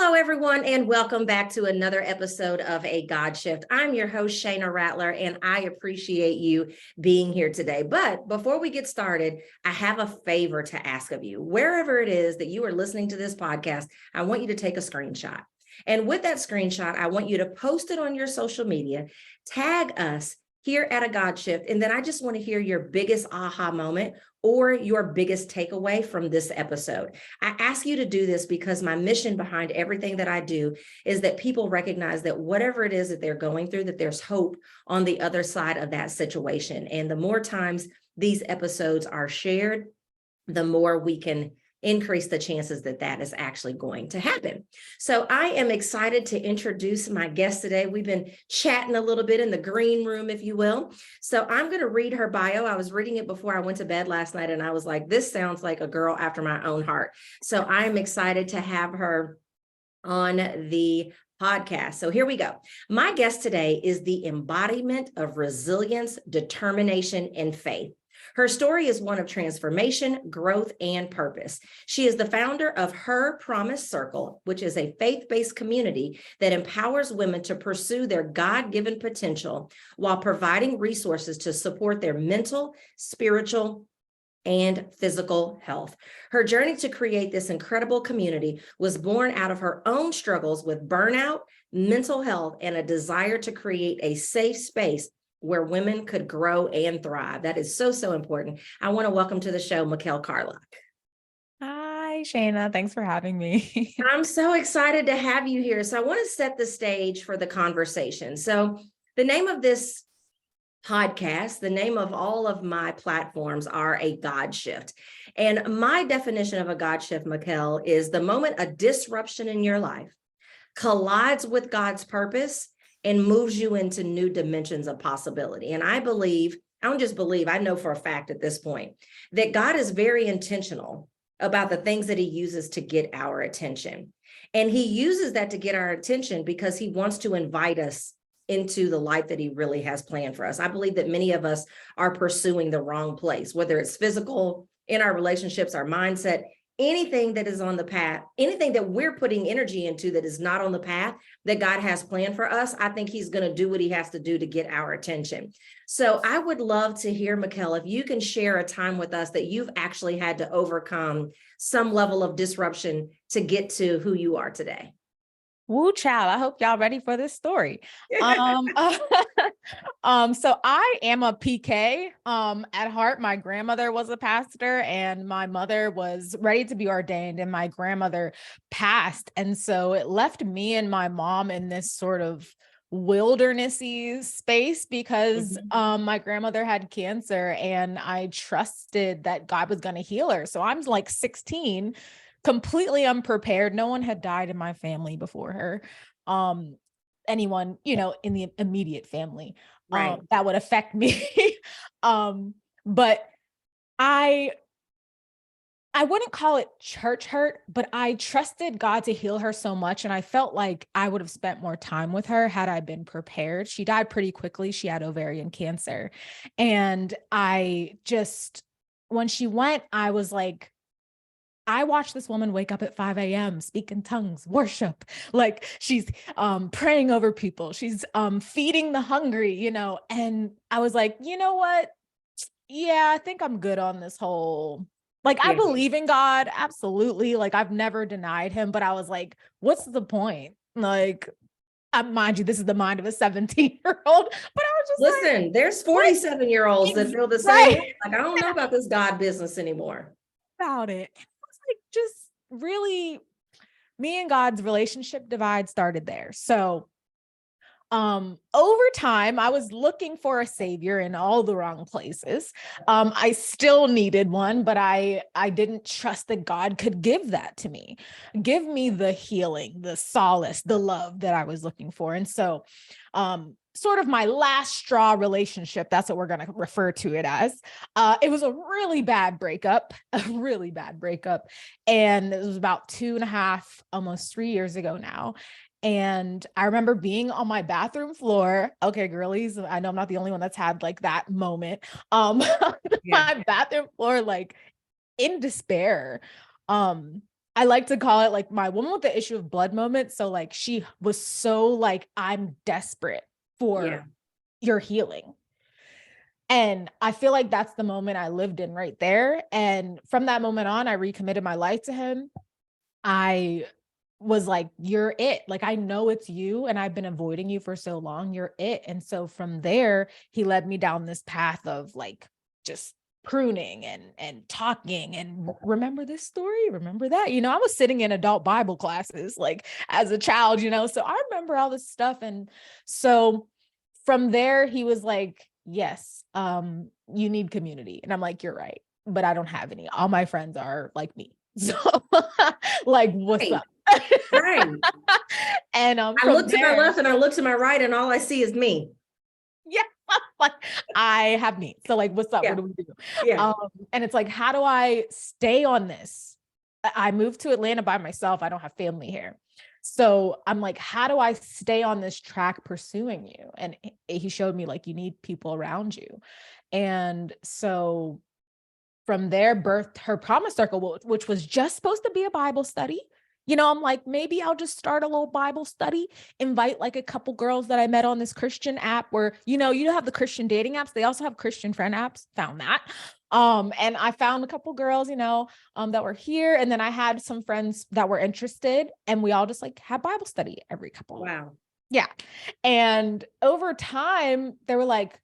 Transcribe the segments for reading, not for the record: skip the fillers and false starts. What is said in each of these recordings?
Hello, everyone, and welcome back to another episode of A God Shift. I'm your host, Shayna Rattler, and I appreciate you being here today. But before we get started, I have a favor to ask of you. Wherever it is that you are listening to this podcast, I want you to take a screenshot. And with that screenshot, I want you to post it on your social media, tag us here at A God Shift, and then I just want to hear your biggest aha moment or your biggest takeaway from this episode. I ask you to do this because my mission behind everything that I do is that people recognize that whatever it is that they're going through, that there's hope on the other side of that situation. And the more times these episodes are shared, the more we can increase the chances that that is actually going to happen. So I am excited to introduce my guest today. We've been chatting a little bit in the green room, if you will. So I'm going to read her bio. I was reading it before I went to bed last night, and I was like, this sounds like a girl after my own heart. So I'm excited to have her on the podcast. So here we go. My guest today is the embodiment of resilience, determination, and faith. Her story is one of transformation, growth, and purpose. She is the founder of Her Promise Circle, which is a faith-based community that empowers women to pursue their God-given potential while providing resources to support their mental, spiritual, and physical health. Her journey to create this incredible community was born out of her own struggles with burnout, mental health, and a desire to create a safe space where women could grow and thrive. That is so, so important. I want to welcome to the show, Michal Carlock. Hi, Shayna. Thanks for having me. I'm so excited to have you here. So I want to set the stage for the conversation. So the name of this podcast, the name of all of my platforms are A God Shift. And my definition of a God shift, Michal, is the moment a disruption in your life collides with God's purpose and moves you into new dimensions of possibility. And I believe, I don't just believe, I know for a fact at this point that God is very intentional about the things that he uses to get our attention. And he uses that to get our attention because he wants to invite us into the life that he really has planned for us. I believe that many of us are pursuing the wrong place, whether it's physical, in our relationships, our mindset, anything that is on the path, anything that we're putting energy into that is not on the path that God has planned for us. I think he's going to do what he has to do to get our attention. So I would love to hear, Michal, if you can share a time with us that you've actually had to overcome some level of disruption to get to who you are today. Woo, child. I hope y'all ready for this story. So I am a PK at heart. My grandmother was a pastor and my mother was ready to be ordained, and my grandmother passed. And so it left me and my mom in this sort of wildernessy space because my grandmother had cancer and I trusted that God was going to heal her. So I'm like 16, completely unprepared. No one had died in my family before her. Anyone, in the immediate family, Right. that would affect me. But I wouldn't call it church hurt, but I trusted God to heal her so much. And I felt like I would have spent more time with her had I been prepared. She died pretty quickly. She had ovarian cancer. And when she went, I was like, I watched this woman wake up at 5 a.m., speak in tongues, worship, like she's praying over people. She's feeding the hungry, and I was like, you know what? Yeah, I think I'm good on this whole, I believe in God. Absolutely. Like I've never denied him, but I was like, what's the point? Like, mind you, this is the mind of a 17-year-old, but I was just listen, there's 47-year-olds that feel the same way. Like, I don't know about this God business anymore. About it. Like just really me and God's relationship divide started there. So over time, I was looking for a savior in all the wrong places. I still needed one, but I didn't trust that God could give that to me, give me the healing, the solace, the love that I was looking for. And so sort of my last straw relationship, that's what we're going to refer to it as. It was a really bad breakup. And it was about 2.5, almost 3 years ago now. And I remember being on my bathroom floor. Okay, girlies, I know I'm not the only one that's had like that moment. My bathroom floor, like in despair. I like to call it like my woman with the issue of blood moment. So like she was so like, I'm desperate Yeah. for your healing. And I feel like that's the moment I lived in right there. And from that moment on, I recommitted my life to him. I was like, you're it. Like, I know it's you, and I've been avoiding you for so long. You're it. And so from there, he led me down this path of like just pruning and talking and remember this story, remember that. I was sitting in adult Bible classes like as a child, so I remember all this stuff. And so from there, he was like, yes, you need community. And I'm like, you're right, but I don't have any. All my friends are like me. So like, what's Right. up? Right. And I from look to my there, left and I look to my right, and all I see is me. yeah, like I have needs. So like, what's up? Yeah. What do we do? Yeah. And it's like, how do I stay on this? I moved to Atlanta by myself. I don't have family here. So I'm like, how do I stay on this track pursuing you? And he showed me like, you need people around you. And so from there, birthed her promise circle, which was just supposed to be a Bible study. I'm like, maybe I'll just start a little Bible study, invite like a couple girls that I met on this Christian app where, you have the Christian dating apps. They also have Christian friend apps, found that. And I found a couple girls, that were here. And then I had some friends that were interested, and we all just like had Bible study every couple. Wow. Yeah. And over time, they were like,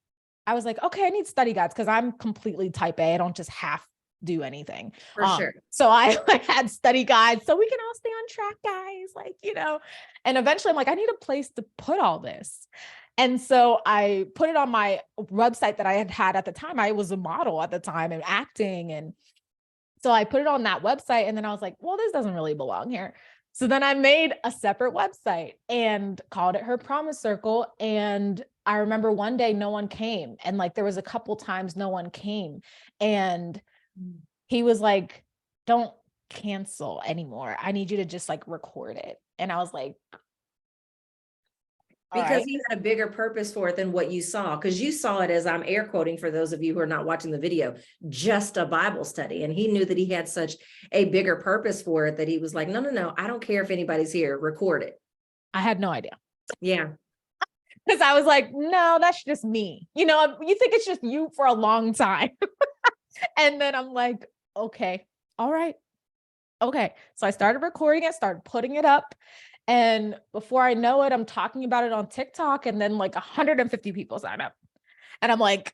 I was like, okay, I need study guides because I'm completely type A. I don't just half do anything. For sure. So I had study guides so we can all stay on track, guys. Like, and eventually I'm like, I need a place to put all this. And so I put it on my website that I had at the time. I was a model at the time and acting. And so I put it on that website, and then I was like, well, this doesn't really belong here. So then I made a separate website and called it Her Promise Circle. And I remember one day no one came. And like, there was a couple times no one came. And he was like, don't cancel anymore. I need you to just like record it. And I was like, Because you had a bigger purpose for it than what you saw. Because you saw it as, I'm air quoting for those of you who are not watching the video, just a Bible study. And he knew that he had such a bigger purpose for it that he was like, no, I don't care if anybody's here, record it. I had no idea. Yeah. Because I was like, no, that's just me. You think it's just you for a long time. And then I'm like, okay, all right. Okay. So I started recording it, started putting it up. And before I know it, I'm talking about it on TikTok, and then like 150 people sign up. And I'm like,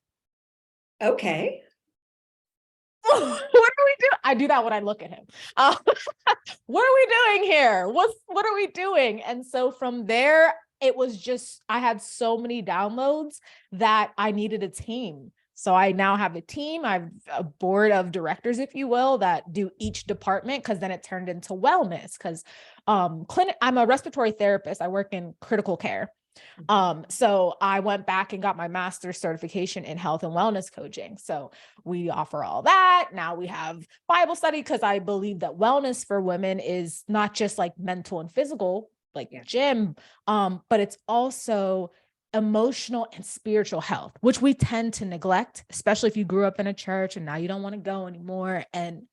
okay, what do we do? I do that when I look at him. What are we doing here? What are we doing? And so from there, it was just, I had so many downloads that I needed a team. So I now have a team. I have a board of directors, if you will, that do each department, because then it turned into wellness. Because I'm a respiratory therapist. I work in critical care. So I went back and got my master's certification in health and wellness coaching. So we offer all that. Now we have Bible study, because I believe that wellness for women is not just like mental and physical, like gym, but it's also emotional and spiritual health, which we tend to neglect, especially if you grew up in a church and now you don't want to go anymore. And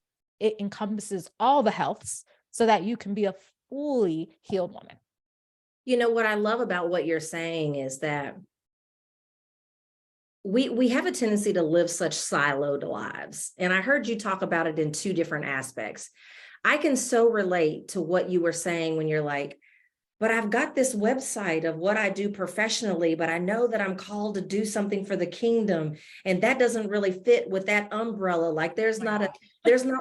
it encompasses all the healths so that you can be a fully healed woman. What I love about what you're saying is that we have a tendency to live such siloed lives. And I heard you talk about it in two different aspects. I can so relate to what you were saying when you're like, but I've got this website of what I do professionally, but I know that I'm called to do something for the kingdom. And that doesn't really fit with that umbrella. Like there's not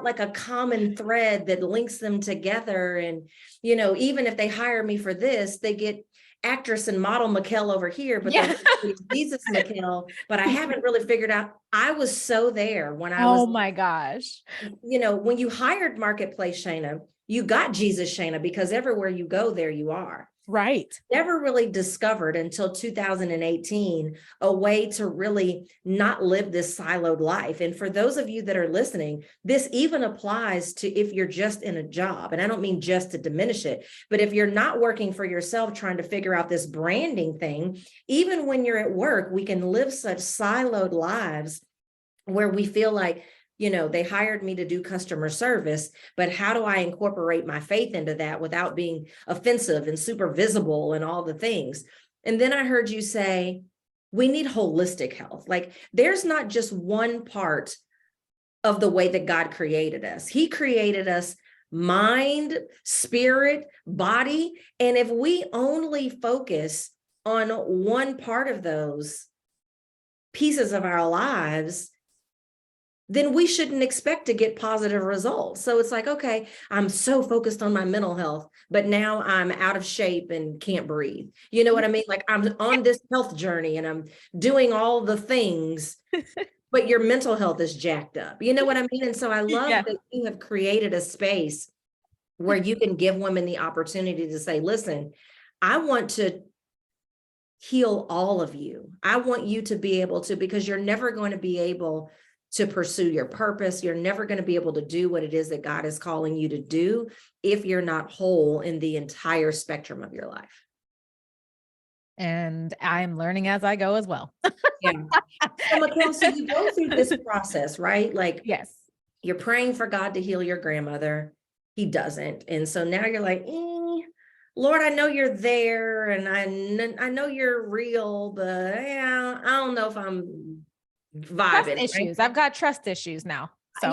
like a common thread that links them together. And, even if they hire me for this, they get actress and model Michal over here, but Jesus Michal, but I haven't really figured out. I was so there when I was, oh my gosh. When you hired Marketplace Shayna, you got Jesus Shayna, because everywhere you go, there you are. Right. Never really discovered until 2018 a way to really not live this siloed life. And for those of you that are listening, this even applies to if you're just in a job. And I don't mean just to diminish it, but if you're not working for yourself, trying to figure out this branding thing, even when you're at work, we can live such siloed lives where we feel like, they hired me to do customer service, but how do I incorporate my faith into that without being offensive and super visible and all the things? And then I heard you say, we need holistic health. Like there's not just one part of the way that God created us. He created us mind, spirit, body. And if we only focus on one part of those pieces of our lives, then we shouldn't expect to get positive results. So it's like, okay, I'm so focused on my mental health, but now I'm out of shape and can't breathe. You know what I mean? Like I'm on this health journey and I'm doing all the things, but your mental health is jacked up. You know what I mean? And so I love that you have created a space where you can give women the opportunity to say, listen, I want to heal all of you. I want you to be able to, because you're never going to be able to pursue your purpose. You're never going to be able to do what it is that God is calling you to do if you're not whole in the entire spectrum of your life. And I'm learning as I go as well. Yeah. So Michal, so you go through this process, right? Like, yes, you're praying for God to heal your grandmother. He doesn't. And so now you're like, Lord, I know you're there and I know you're real, but yeah, I don't know if I'm vibing. Trust issues. Right? I've got trust issues now. So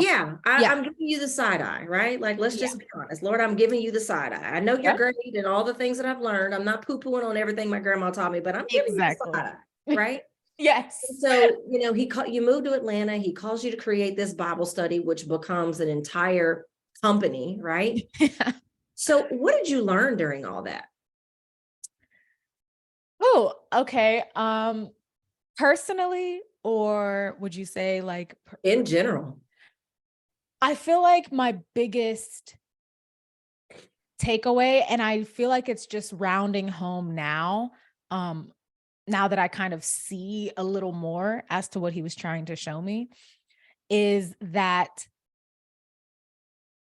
I'm giving you the side eye, right? Like, let's just be honest. Lord, I'm giving you the side eye. I know you're great and all the things that I've learned. I'm not poo-pooing on everything my grandma taught me, but I'm giving you the side eye, right? Yes. So, you moved to Atlanta. He calls you to create this Bible study, which becomes an entire company, right? Yeah. So what did you learn during all that? Oh, okay. Personally, or would you say like in general? I feel like my biggest takeaway, and I feel like it's just rounding home now, now that I kind of see a little more as to what he was trying to show me, is that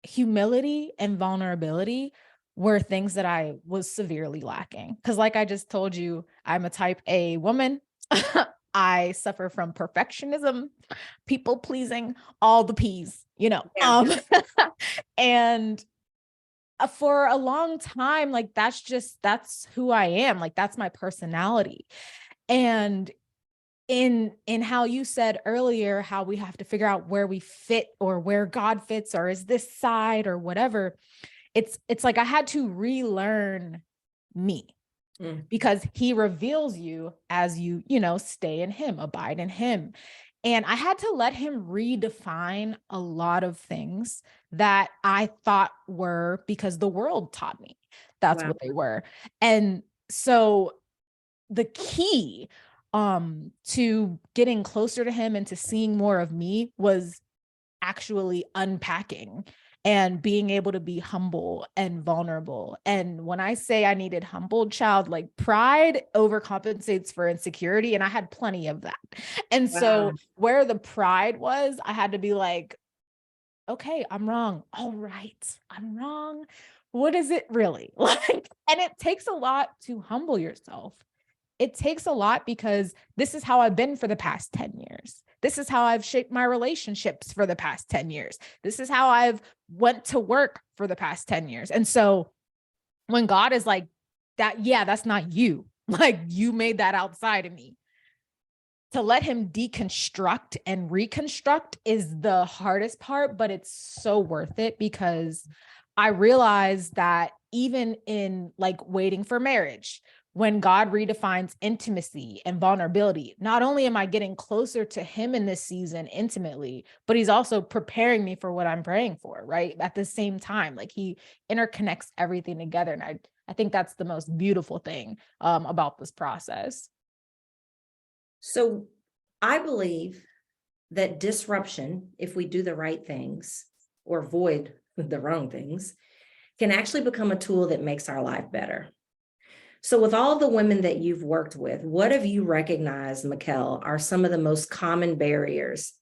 humility and vulnerability were things that I was severely lacking. Because like I just told you, I'm a type A woman. I suffer from perfectionism, people pleasing, all the P's, and for a long time, like, that's who I am. Like, that's my personality. And in how you said earlier, how we have to figure out where we fit or where God fits, or is this side or whatever. It's like I had to relearn me. Because he reveals you as you stay in him, abide in him. And I had to let him redefine a lot of things that I thought were, because the world taught me that's what they were. And so the key to getting closer to him and to seeing more of me was actually unpacking and being able to be humble and vulnerable. And when I say I needed humbled, child, like, pride overcompensates for insecurity. And I had plenty of that. And so where the pride was, I had to be like, okay, I'm wrong. All right, I'm wrong. What is it really like? And it takes a lot to humble yourself. It takes a lot, because this is how I've been for the past 10 years. This is how I've shaped my relationships for the past 10 years. This is how I've went to work for the past 10 years. And so when God is like that, that's not you. Like, you made that outside of me. To let him deconstruct and reconstruct is the hardest part, but it's so worth it, because I realized that even in like waiting for marriage, when God redefines intimacy and vulnerability, not only am I getting closer to him in this season intimately, but he's also preparing me for what I'm praying for, right? At the same time, like, he interconnects everything together. And I think that's the most beautiful thing about this process. So I believe that disruption, if we do the right things or avoid the wrong things, can actually become a tool that makes our life better. So with all the women that you've worked with, what have you recognized, Michal, are some of the most common barriers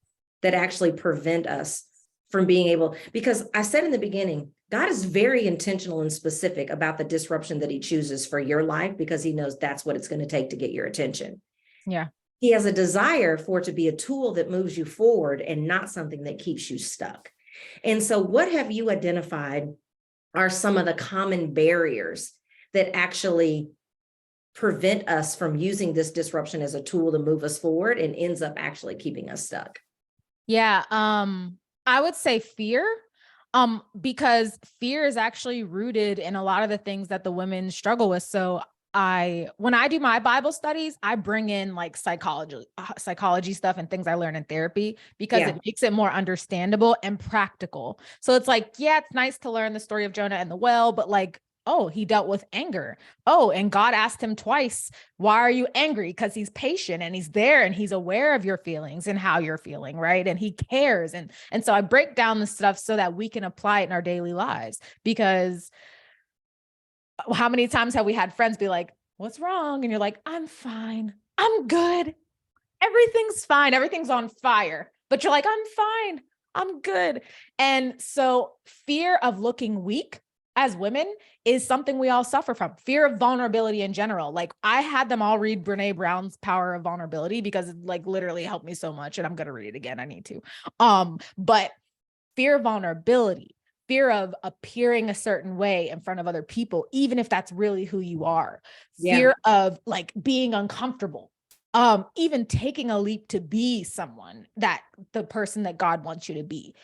that actually prevent us from being able, because I said in the beginning, God is very intentional and specific about the disruption that he chooses for your life, because he knows that's what it's going to take to get your attention. Yeah. He has a desire for it to be a tool that moves you forward and not something that keeps you stuck. And so what have you identified are some of the common barriers that actually prevent us from using this disruption as a tool to move us forward and ends up actually keeping us stuck? Yeah. I would say fear. Because fear is actually rooted in a lot of the things that the women struggle with. So when I do my Bible studies, I bring in like psychology stuff and things I learn in therapy because it makes it more understandable and practical. So it's like, yeah, it's nice to learn the story of Jonah and the well, but like, oh, he dealt with anger. Oh, and God asked him twice, why are you angry? Because he's patient and he's there and he's aware of your feelings and how you're feeling, right? And he cares. And so I break down the stuff so that we can apply it in our daily lives. Because how many times have we had friends be like, what's wrong? And you're like, I'm fine. I'm good. Everything's fine. Everything's on fire. But you're like, I'm fine. I'm good. And so fear of looking weak as women is something we all suffer from. Fear of vulnerability in general. Like I had them all read Brene Brown's Power of Vulnerability because it like literally helped me so much. And I'm going to read it again. I need to. But fear of vulnerability, fear of appearing a certain way in front of other people, even if that's really who you are. Fear of like being uncomfortable. Even taking a leap to be someone that the person that God wants you to be.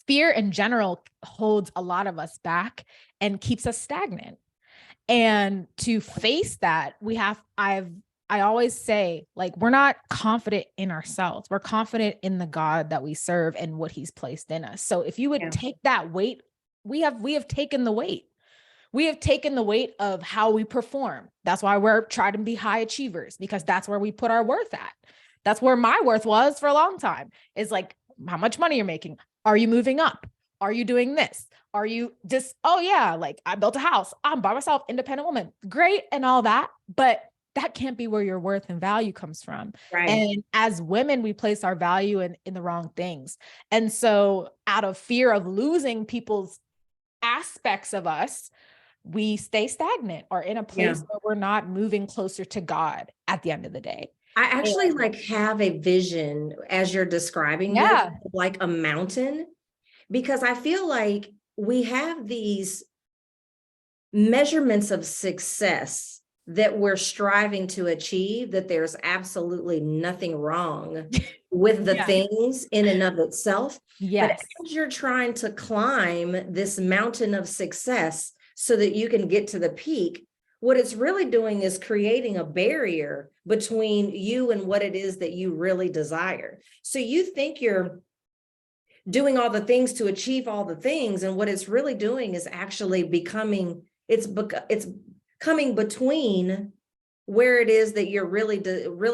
Fear in general holds a lot of us back and keeps us stagnant. And to face that, I always say, like, we're not confident in ourselves. We're confident in the God that we serve and what he's placed in us. So if you would take that weight, we have taken the weight. We have taken the weight of how we perform. That's why we're trying to be high achievers, because that's where we put our worth at. That's where my worth was for a long time, is like how much money you're making. Are you moving up? Are you doing this? Are you just, oh yeah, like I built a house. I'm by myself, independent woman. Great and all that. But that can't be where your worth and value comes from. Right. And as women, we place our value in the wrong things. And so out of fear of losing people's aspects of us, we stay stagnant or in a place where we're not moving closer to God at the end of the day. I actually like have a vision as you're describing this, like a mountain, because I feel like we have these measurements of success that we're striving to achieve, that there's absolutely nothing wrong with the things in and of itself. But as you're trying to climb this mountain of success so that you can get to the peak, what it's really doing is creating a barrier between you and what it is that you really desire. So you think you're doing all the things to achieve all the things, and what it's really doing is actually becoming, it's coming between where it is that you're really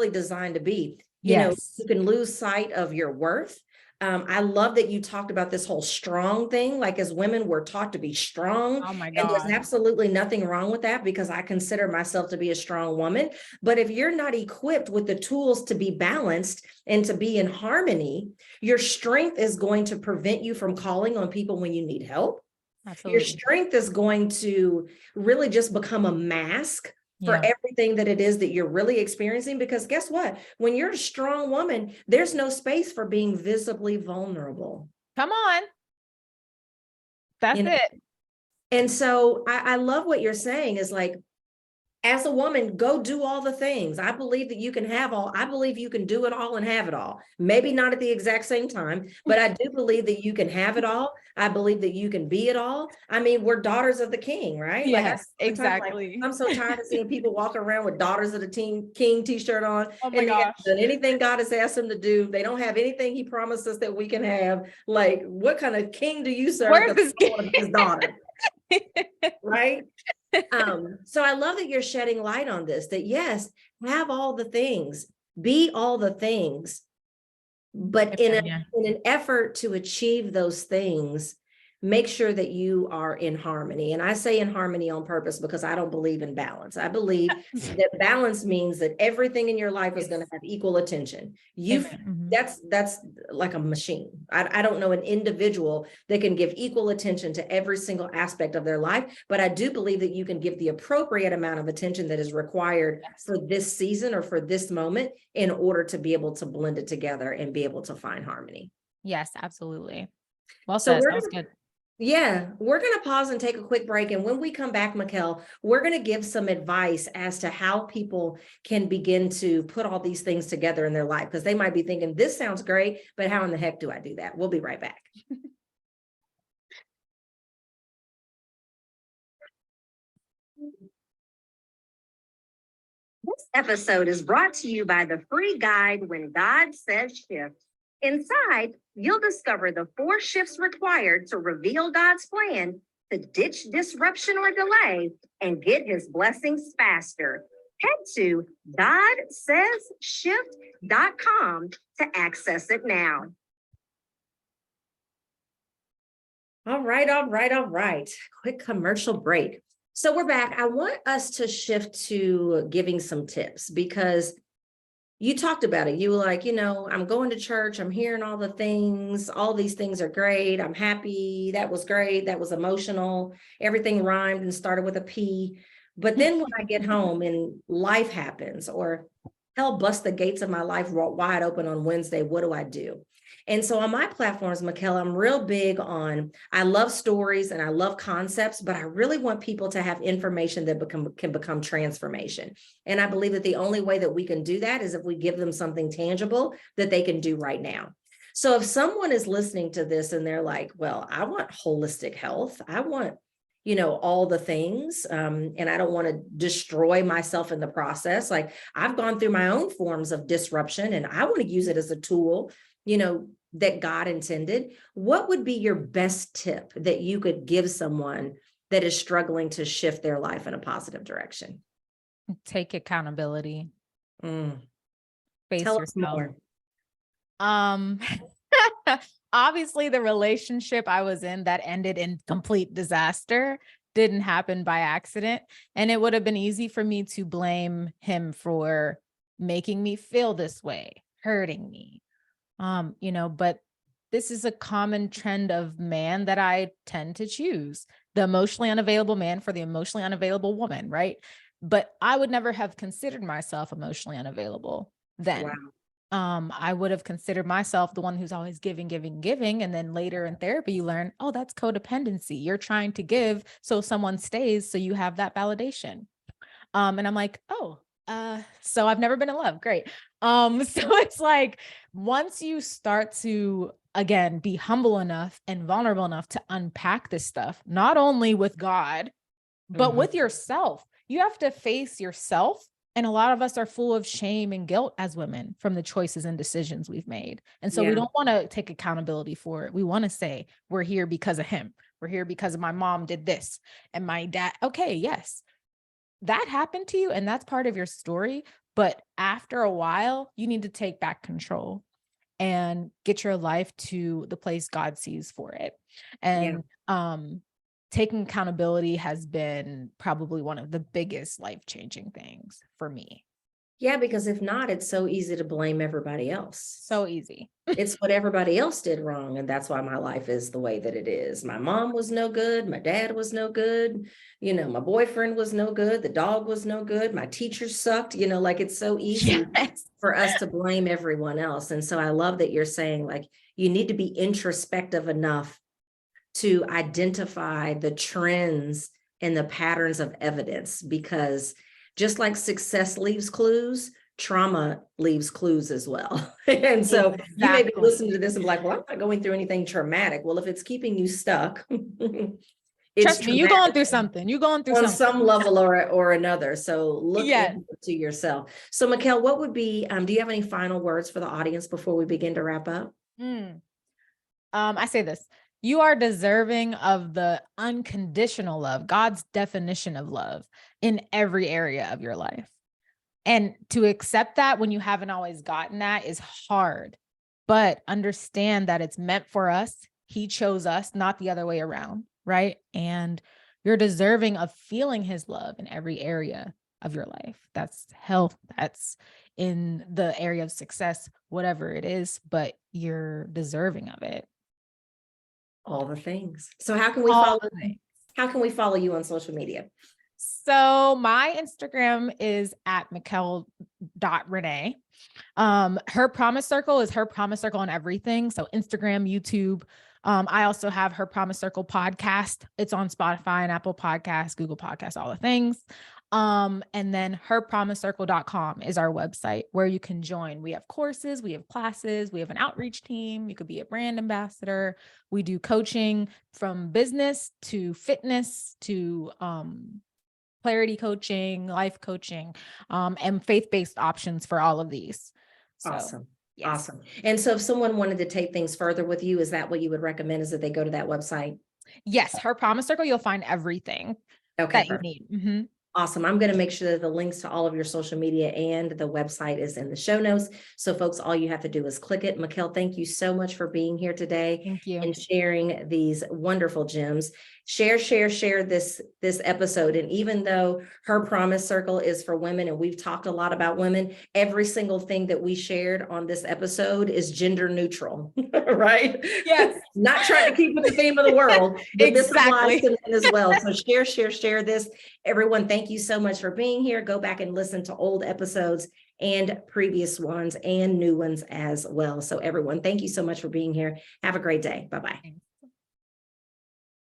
designed to be. You know, you can lose sight of your worth. I love that you talked about this whole strong thing. Like as women, we're taught to be strong. Oh my And God. there's absolutely nothing wrong with that, because I consider myself to be a strong woman. But if you're not equipped with the tools to be balanced and to be in harmony, your strength is going to prevent you from calling on people when you need help. Absolutely. Your strength is going to really just become a mask for everything that it is that you're really experiencing. Because guess what? When you're a strong woman, there's no space for being visibly vulnerable. Come on. That's it. And so I love what you're saying is like, as a woman, go do all the things. I believe that you can have all, I believe you can do it all and have it all. Maybe not at the exact same time, but I do believe that you can have it all. I believe that you can be it all. I mean, we're daughters of the king, right? Yes, like exactly. I'm so tired of seeing people walk around with daughters of the king t-shirt on. Oh my gosh. They haven't done anything God has asked them to do. They don't have anything he promised us that we can have. Like, what kind of king do you serve? Where's this his daughter? Right? So I love that you're shedding light on this, that yes, have all the things, be all the things, but in an effort to achieve those things, make sure that you are in harmony. And I say in harmony on purpose because I don't believe in balance. I believe that balance means that everything in your life is going to have equal attention. That's like a machine. I don't know an individual that can give equal attention to every single aspect of their life, but I do believe that you can give the appropriate amount of attention that is required for this season or for this moment in order to be able to blend it together and be able to find harmony. Yes, absolutely. Well So said. Sounds good. Yeah, we're going to pause and take a quick break. And when we come back, Michal, we're going to give some advice as to how people can begin to put all these things together in their life, because they might be thinking, this sounds great, but how in the heck do I do that? We'll be right back. This episode is brought to you by the free guide, When God Says Shift. Inside, you'll discover the 4 shifts required to reveal God's plan, to ditch disruption or delay, and get his blessings faster. Head to godsaysshift.com to access it now. All right. Quick commercial break. So we're back. I want us to shift to giving some tips, because you talked about it. You were like, I'm going to church. I'm hearing all the things. All these things are great. I'm happy. That was great. That was emotional. Everything rhymed and started with a P. But then when I get home and life happens, or hell bust the gates of my life wide open on Wednesday, what do I do? And so on my platforms, Michal, I'm real big on, I love stories and I love concepts, but I really want people to have information that can become transformation. And I believe that the only way that we can do that is if we give them something tangible that they can do right now. So if someone is listening to this and they're like, well, I want holistic health, I want all the things, and I don't want to destroy myself in the process. Like, I've gone through my own forms of disruption and I want to use it as a tool, that God intended. What would be your best tip that you could give someone that is struggling to shift their life in a positive direction? Take accountability. Face Tell yourself. us more. Obviously the relationship I was in that ended in complete disaster didn't happen by accident. And it would have been easy for me to blame him for making me feel this way, hurting me. But this is a common trend of man that I tend to choose, the emotionally unavailable man for the emotionally unavailable woman, right? But I would never have considered myself emotionally unavailable then. Wow. I would have considered myself the one who's always giving. And then later in therapy, you learn, oh, that's codependency. You're trying to give so someone stays, so you have that validation. And I'm like, so I've never been in love. Great. So it's like, once you start to, again, be humble enough and vulnerable enough to unpack this stuff, not only with God, but with yourself, you have to face yourself. And a lot of us are full of shame and guilt as women from the choices and decisions we've made. And so we don't want to take accountability for it. We want to say, we're here because of him. We're here because of my mom did this and my dad. Okay. Yes. That happened to you and that's part of your story. But after a while, you need to take back control and get your life to the place God sees for it. And taking accountability has been probably one of the biggest life-changing things for me. Yeah, because if not, it's so easy to blame everybody else. So easy. It's what everybody else did wrong. And that's why my life is the way that it is. My mom was no good. My dad was no good. My boyfriend was no good. The dog was no good. My teachers sucked. Like, it's so easy for us to blame everyone else. And so I love that you're saying, like, you need to be introspective enough to identify the trends and the patterns of evidence, because just like success leaves clues, trauma leaves clues as well. And so you may be listening to this and be like, well, I'm not going through anything traumatic. Well, if it's keeping you stuck, trust me, you're going through something. You're going through on something. some level or another. So look into yourself. So Michal, what would be, do you have any final words for the audience before we begin to wrap up? I say this. You are deserving of the unconditional love, God's definition of love in every area of your life. And to accept that when you haven't always gotten that is hard, but understand that it's meant for us. He chose us, not the other way around, right? And you're deserving of feeling his love in every area of your life. That's health, that's in the area of success, whatever it is, but you're deserving of it. All the things. So how can we All follow? the things. How can we follow you on social media? So my Instagram is at Michal.Renee. Her Promise Circle is Her Promise Circle on everything. So Instagram, YouTube. I also have Her Promise Circle podcast. It's on Spotify and Apple Podcasts, Google Podcasts, all the things. And then herpromisecircle.com is our website where you can join. We have courses, we have classes, we have an outreach team. You could be a brand ambassador. We do coaching from business to fitness to clarity coaching, life coaching, and faith-based options for all of these. So, Awesome. yes. Awesome. And so if someone wanted to take things further with you, is that what you would recommend, is that they go to that website? Yes, Her Promise Circle, you'll find everything Okay, that you need. awesome. I'm going to make sure that the links to all of your social media and the website is in the show notes. So folks, all you have to do is click it. Michal, thank you so much for being here today. Thank you. And sharing these wonderful gems. Share this episode. And even though Her Promise Circle is for women, and we've talked a lot about women, every single thing that we shared on this episode is gender neutral, right? Yes. Not trying to keep with the theme of the world, but Exactly. this applies to men as well. So share this. Everyone, thank you so much for being here. Go back and listen to old episodes and previous ones and new ones as well. So everyone, thank you so much for being here. Have a great day. Bye-bye.